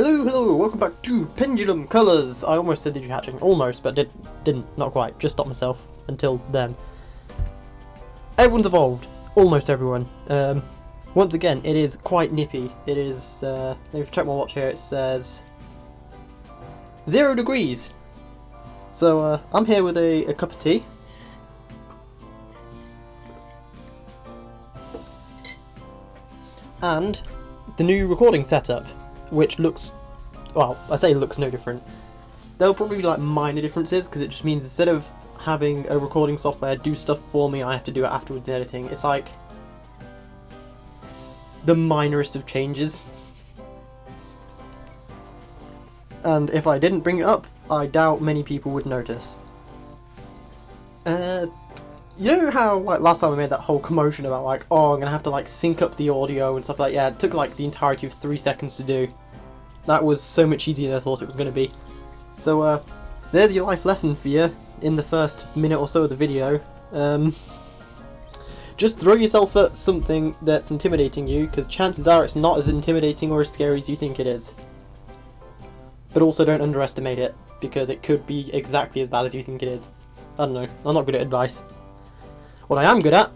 Hello, welcome back to Pendulum Colours! I almost said Digi-hatching, almost, but didn't, not quite, just stopped myself until then. Everyone's evolved, almost everyone. Once again, it is quite nippy. It is, let me check my watch here, it says 0 degrees! So, I'm here with a cup of tea. And the new recording setup, which looks, well, I say looks no different. There'll probably be like minor differences, because it just means instead of having a recording software do stuff for me, I have to do it afterwards in editing. It's like the minorest of changes. And if I didn't bring it up, I doubt many people would notice. You know how, like, last time I made that whole commotion about, like, oh, I'm gonna have to, like, sync up the audio and stuff like that? Yeah, it took, like, the entirety of 3 seconds to do. That was so much easier than I thought it was gonna be. So, there's your life lesson for you in the first minute or so of the video. Just throw yourself at something that's intimidating you, because chances are it's not as intimidating or as scary as you think it is. But also don't underestimate it, because it could be exactly as bad as you think it is. I don't know, I'm not good at advice. What I am good at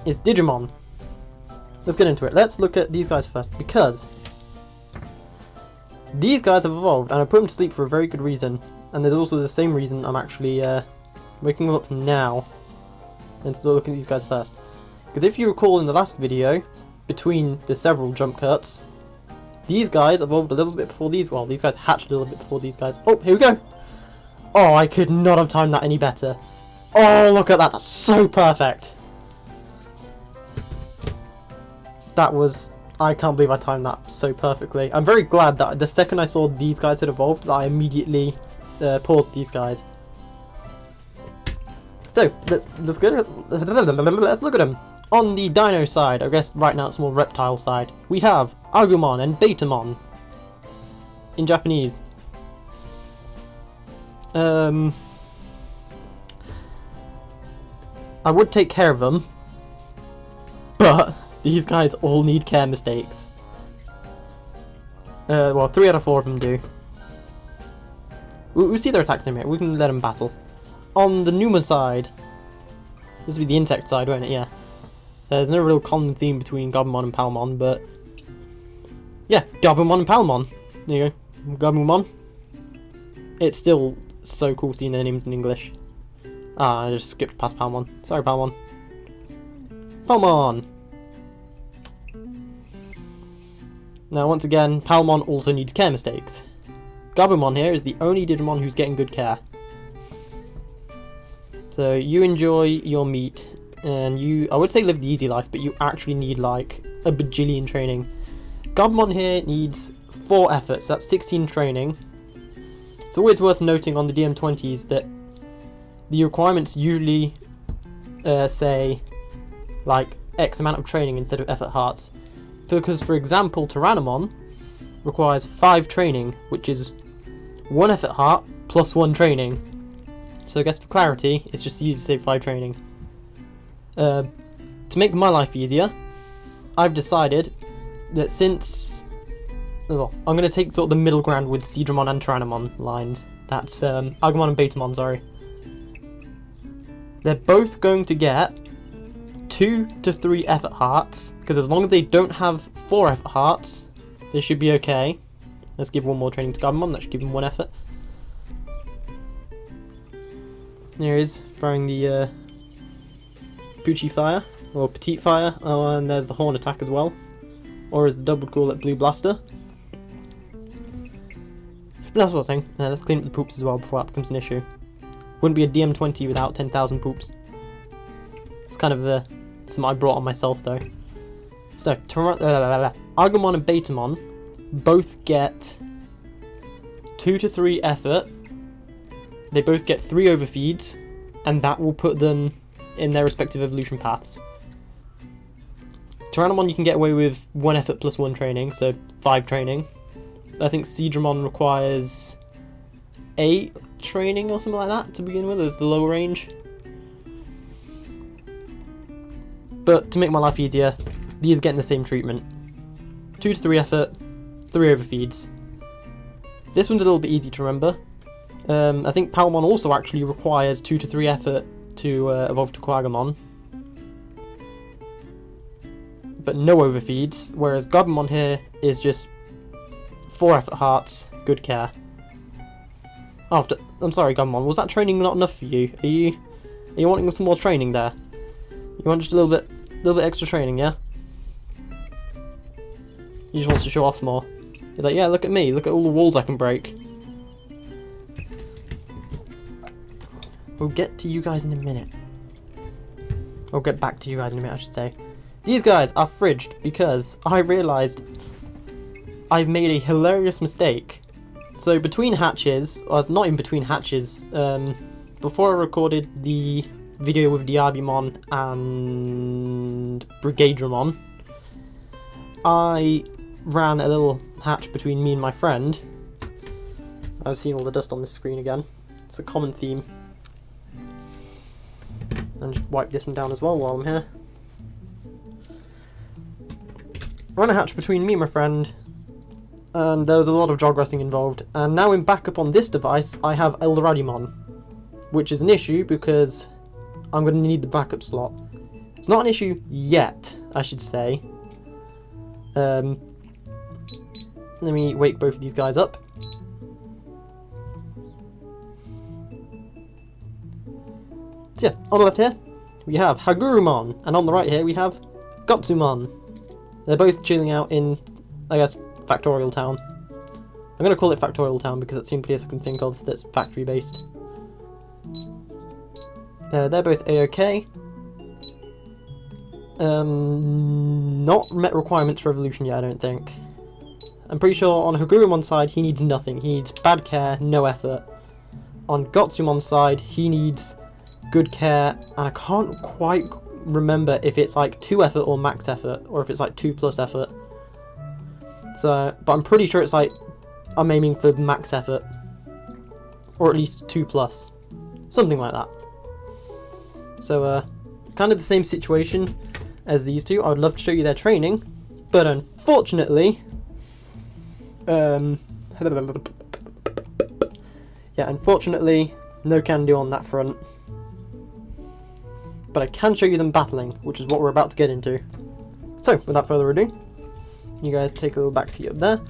is Digimon. Let's get into it. Let's look at these guys first, because these guys have evolved, and I put them to sleep for a very good reason. And there's also the same reason I'm actually waking them up now. And so look at these guys first. Because if you recall in the last video, between the several jump cuts, these guys evolved a little bit before these. Well, these guys hatched a little bit before these guys. Oh, here we go! Oh, I could not have timed that any better. Oh, look at that, that's so perfect! That was... I can't believe I timed that so perfectly. I'm very glad that the second I saw these guys had evolved, that I immediately paused these guys. So, let's look at them. On the dino side, I guess right now it's more reptile side, we have Agumon and Betamon. In Japanese. I would take care of them, but these guys all need care mistakes. Well, 3 out of 4 of them do. We see their attacks in a minute, we can let them battle. On the Numa side, this would be the insect side, won't it? Yeah. There's no real common theme between Gabumon and Palmon, but yeah, Gabumon and Palmon. There you go, Gabumon. It's still so cool seeing their names in English. Ah, I just skipped past Palmon. Sorry, Palmon. Palmon! Now, once again, Palmon also needs care mistakes. Gabumon here is the only Digimon who's getting good care. So, you enjoy your meat, and you, I would say live the easy life, but you actually need, like, a bajillion training. Gabumon here needs 4 efforts, that's 16 training. It's always worth noting on the DM20s that the requirements usually say like X amount of training instead of effort hearts. Because for example, Tyrannomon requires 5 training, which is 1 effort heart plus 1 training. So I guess for clarity, it's just easy to say 5 training. To make my life easier, I've decided that since... well, I'm going to take sort of the middle ground with Seadramon and Tyrannomon lines. That's Agumon and Betamon, sorry. They're both going to get 2 to 3 effort hearts, because as long as they don't have 4 effort hearts, they should be okay. Let's give 1 more training to Gabumon, that should give him 1 effort. There he is, throwing the Pucci fire, or Petite fire, oh, and there's the horn attack as well. Or as the dub would call it, Blue Blaster. But that's what I was saying. Let's clean up the poops as well before that becomes an issue. Wouldn't be a DM20 without 10,000 poops. It's kind of something I brought on myself though. So, Agumon and Betamon both get 2 to 3 effort. They both get 3 overfeeds, and that will put them in their respective evolution paths. Tyrannomon you can get away with 1 effort plus 1 training, so 5 training. I think Seadramon requires 8 training or something like that to begin with as the lower range. But to make my life easier, these are getting the same treatment. 2 to 3 effort, 3 overfeeds. This one's a little bit easy to remember. I think Palmon also actually requires 2 to 3 effort to evolve to Quagamon. But no overfeeds, whereas Gabumon here is just 4 effort hearts, good care. I'm sorry, Gabumon, was that training not enough for you? Are you wanting some more training there? You want just a little bit extra training, yeah? He just wants to show off more. He's like, yeah, look at me, look at all the walls I can break. We'll get to you guys in a minute. We'll get back to you guys in a minute, I should say. These guys are fridged because I realised I've made a hilarious mistake. So between hatches, or not in between hatches, before I recorded the video with Diabimon and Brigadramon, I ran a little hatch between me and my friend. I've seen all the dust on this screen again. It's a common theme. And just wipe this one down as well while I'm here. Ran a hatch between me and my friend, and there was a lot of jog wrestling involved. And now in backup on this device, I have Eldoradimon, which is an issue because I'm going to need the backup slot. It's not an issue yet, I should say. Let me wake both of these guys up. So yeah, on the left here, we have Hagurumon, and on the right here we have Gotsumon. They're both chilling out in, I guess, Factorial Town. I'm going to call it Factorial Town because it's the simplest I can think of that's factory-based. They're both A-OK. Not met requirements for evolution yet, I don't think. I'm pretty sure on Hagurumon's side, he needs nothing. He needs bad care, no effort. On Gotsumon's side, he needs good care, and I can't quite remember if it's like 2 effort or max effort, or if it's like 2 plus effort. So, but I'm pretty sure it's like, I'm aiming for max effort. Or at least 2 plus. Something like that. So, kind of the same situation as these two. I would love to show you their training, but unfortunately, unfortunately, no can do on that front. But I can show you them battling, which is what we're about to get into. So, without further ado, you guys take a little back seat up there,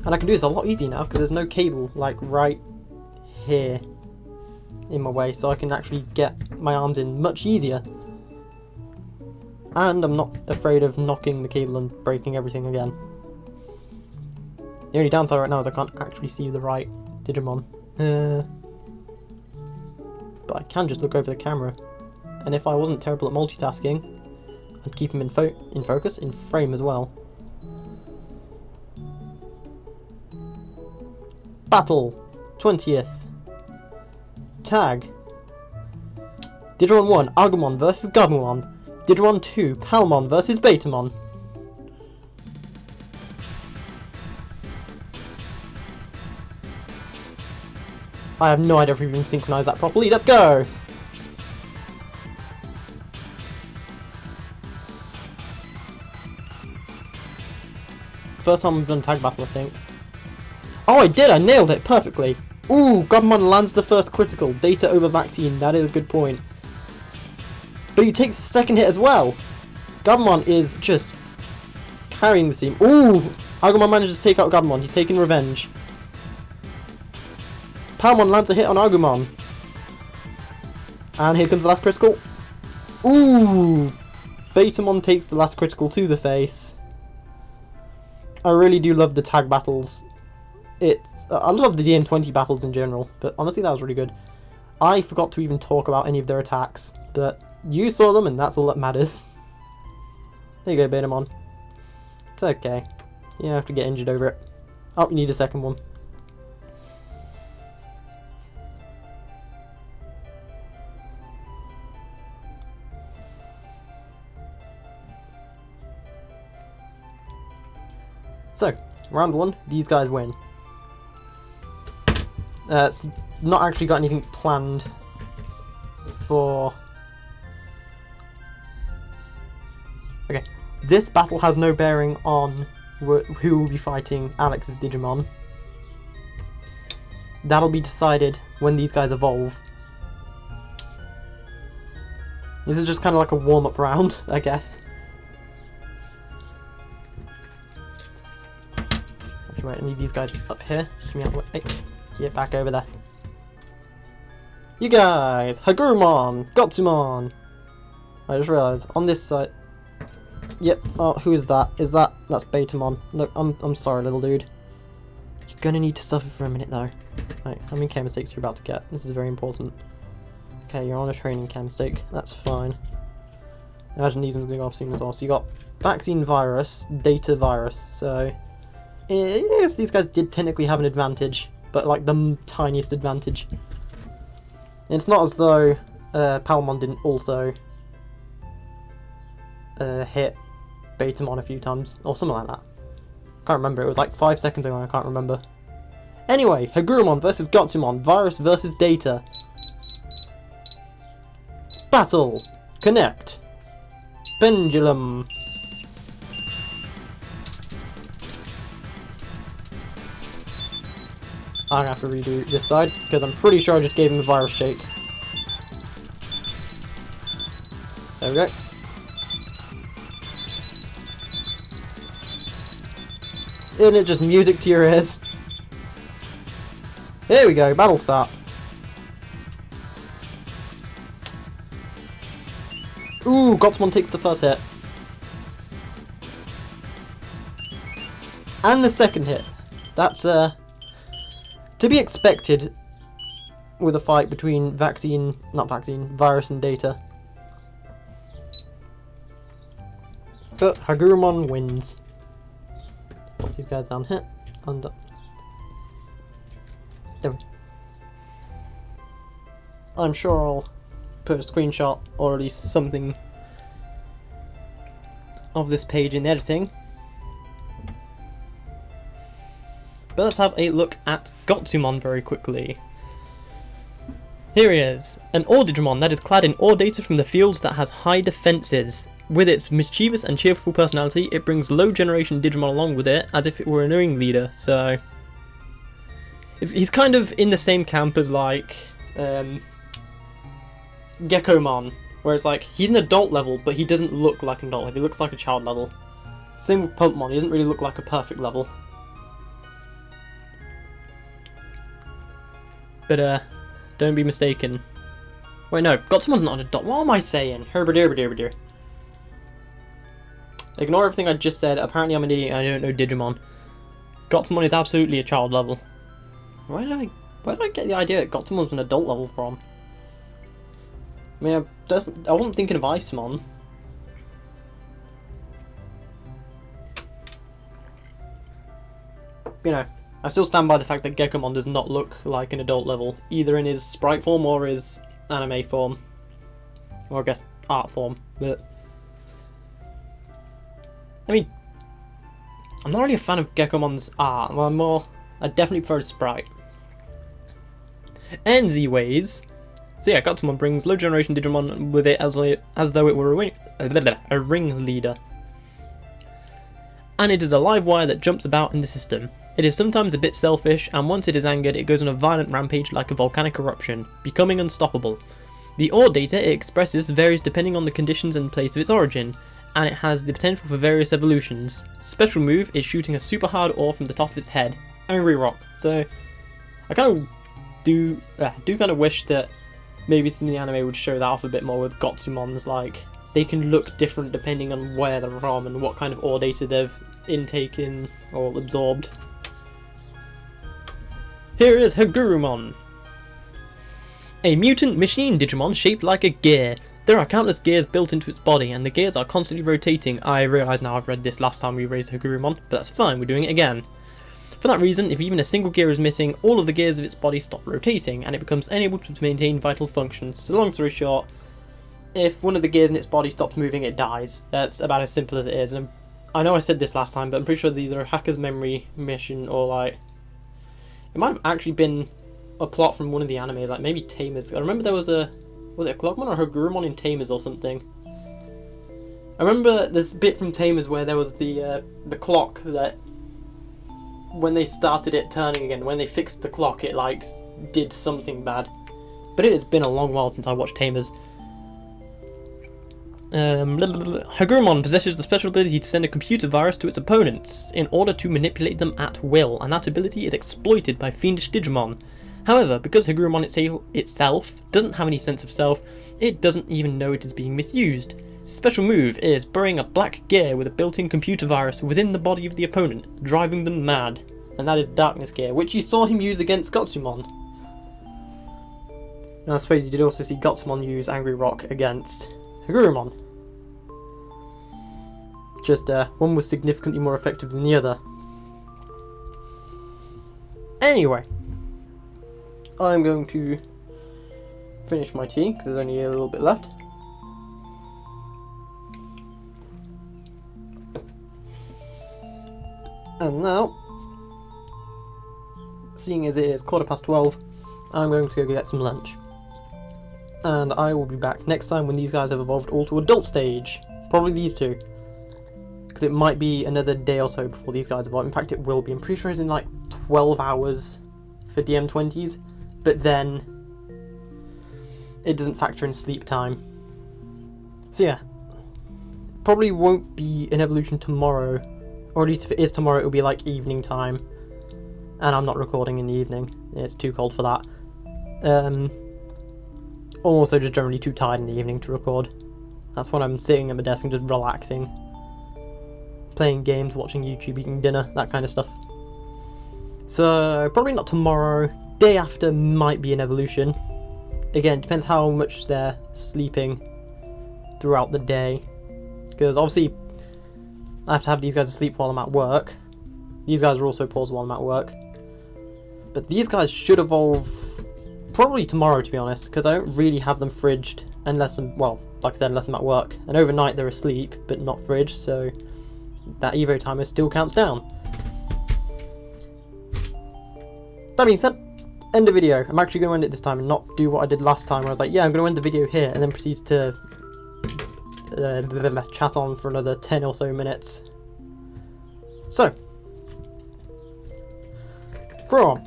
and I can do this a lot easier now because there's no cable like right here in my way, so I can actually get my arms in much easier. And I'm not afraid of knocking the cable and breaking everything again. The only downside right now is I can't actually see the right Digimon. But I can just look over the camera. And if I wasn't terrible at multitasking, I'd keep him in focus, in frame as well. Battle! 20th. Tag. Digimon 1, Agumon vs Gabumon. Digimon 2, Palmon vs Betamon. I have no idea if we've even synchronized that properly. Let's go! First time we've done tag battle, I think. Oh, I did! I nailed it perfectly! Ooh, Gabumon lands the first critical. Data over vaccine, that is a good point. But he takes the second hit as well! Gabumon is just carrying the team. Ooh! Agumon manages to take out Gabumon. He's taking revenge. Palmon lands a hit on Agumon. And here comes the last critical. Ooh! Betamon takes the last critical to the face. I really do love the tag battles. I love the DM20 battles in general, but honestly that was really good. I forgot to even talk about any of their attacks, but you saw them and that's all that matters. There you go, Betamon. It's okay. You don't have to get injured over it. Oh, you need a second one. So, round 1, these guys win. It's not actually got anything planned for... Okay, this battle has no bearing on who will be fighting Alex's Digimon. That'll be decided when these guys evolve. This is just kind of like a warm-up round, I guess. Actually, wait, I need these guys up here. Hey, get back over there. You guys! Hagurumon! Gotsumon! I just realised, on this side... Yep, oh, who is that? That's Betamon. Look, I'm sorry, little dude. You're gonna need to suffer for a minute, though. Right, how many chem mistakes you're about to get? This is very important. Okay, you're on a training chem mistake. That's fine. Imagine these ones going off soon as well. So you got vaccine virus, data virus. So, yes, these guys did technically have an advantage, but like the tiniest advantage. And it's not as though Palmon didn't also hit Betamon a few times, or something like that. Can't remember, it was like 5 seconds ago, I can't remember. Anyway, Hagurumon versus Gotsumon, Virus versus Data. Battle! Connect! Pendulum! I'm gonna have to redo this side, because I'm pretty sure I just gave him a Virus Shake. There we go. Isn't it just music to your ears? There we go, battle start. Ooh, Gotsumon takes the first hit. And the second hit. That's, to be expected with a fight between virus and Data. But Hagurumon wins. Put these guys down here. And there we go. I'm sure I'll put a screenshot or at least something of this page in the editing. But let's have a look at Gotsumon very quickly. Here he is, an ore Digimon that is clad in ore data from the fields that has high defences. With its mischievous and cheerful personality, it brings low generation Digimon along with it as if it were a knowing leader, so... He's kind of in the same camp as like Geckomon, where it's like, he's an adult level, but he doesn't look like an adult level, he looks like a child level. Same with Pumpmon, he doesn't really look like a perfect level. But don't be mistaken. Wait, no, Gotsumon's not an adult. What am I saying? Herbadir. Ignore everything I just said. Apparently I'm an idiot and I don't know Digimon. Gotsumon is absolutely a child level. Where did I get the idea that Gotsumon's an adult level from? I mean, I wasn't thinking of Icemon. You know, I still stand by the fact that Geckomon does not look like an adult level, either in his sprite form or his anime form. Or I guess art form, but... I mean, I'm not really a fan of Geckomon's art, I definitely prefer his sprite. Anyways, so yeah, Gotsumon brings low generation Digimon with it as though it were a ringleader. And it is a live wire that jumps about in the system. It is sometimes a bit selfish, and once it is angered, it goes on a violent rampage like a volcanic eruption, becoming unstoppable. The ore data it expresses varies depending on the conditions and place of its origin, and it has the potential for various evolutions. Special move is shooting a super hard ore from the top of its head, Angry Rock. So, I kind of do kind of wish that maybe some of the anime would show that off a bit more with Gotsumons, like, they can look different depending on where they're from and what kind of ore data they've intaken or absorbed. Here is Hagurumon, a mutant machine Digimon shaped like a gear. There are countless gears built into its body, and the gears are constantly rotating. I realise now I've read this last time we raised Hagurumon, but that's fine, we're doing it again. For that reason, if even a single gear is missing, all of the gears of its body stop rotating, and it becomes unable to maintain vital functions. So long story short, if one of the gears in its body stops moving, it dies. That's about as simple as it is. And I know I said this last time, but I'm pretty sure it's either a hacker's memory mission or like... It might have actually been a plot from one of the animes, like maybe Tamers. I remember there was a... Was it a Clockmon or Hagurumon in Tamers or something? I remember this bit from Tamers where there was the clock that when they started it turning again, when they fixed the clock, it like did something bad. But it has been a long while since I watched Tamers. Hagurumon possesses the special ability to send a computer virus to its opponents in order to manipulate them at will, and that ability is exploited by fiendish Digimon. However, because Hagurumon itself doesn't have any sense of self, it doesn't even know it is being misused. Its special move is burying a black gear with a built-in computer virus within the body of the opponent, driving them mad. And that is Darkness Gear, which you saw him use against Gotsumon. And I suppose you did also see Gotsumon use Angry Rock against Hagurumon. Just one was significantly more effective than the other. Anyway, I'm going to finish my tea because there's only a little bit left. And now, seeing as it is 12:15, I'm going to go get some lunch. And I will be back next time when these guys have evolved all to adult stage. Probably these two. Because it might be another day or so before these guys evolve. In fact, it will be. I'm pretty sure it's in like 12 hours for DM20s. But then it doesn't factor in sleep time. So yeah. Probably won't be an evolution tomorrow. Or at least if it is tomorrow, it'll be like evening time. And I'm not recording in the evening. It's too cold for that. I'm also just generally too tired in the evening to record. That's when I'm sitting at my desk and just relaxing. Playing games, watching YouTube, eating dinner, that kind of stuff. So, probably not tomorrow. Day after might be an evolution. Again, depends how much they're sleeping throughout the day. Because obviously, I have to have these guys asleep while I'm at work. These guys are also paused while I'm at work. But these guys should evolve probably tomorrow, to be honest, because I don't really have them fridged unless I'm, well, like I said, unless I'm at work. And overnight they're asleep, but not fridged, so that Evo timer still counts down. That being said, end the video. I'm actually going to end it this time and not do what I did last time, where I was like, yeah, I'm going to end the video here, and then proceeds to chat on for another 10 or so minutes. So, from...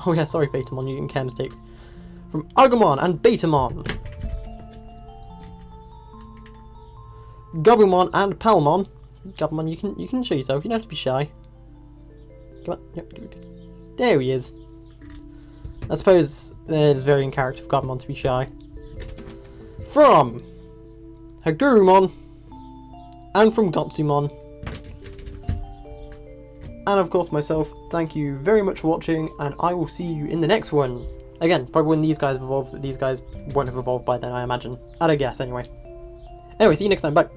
Oh yeah, sorry Betamon, you didn't care mistakes. From Agumon and Betamon, Gabumon and Palmon. Gabumon, you can show yourself, you don't have to be shy. Come on. There he is. I suppose it's very in character for Gabumon to be shy. From Hagurumon and from Gotsumon. And of course myself, thank you very much for watching, and I will see you in the next one. Again, probably when these guys have evolved, but these guys won't have evolved by then, I imagine. I'd guess, anyway. Anyway, see you next time, bye.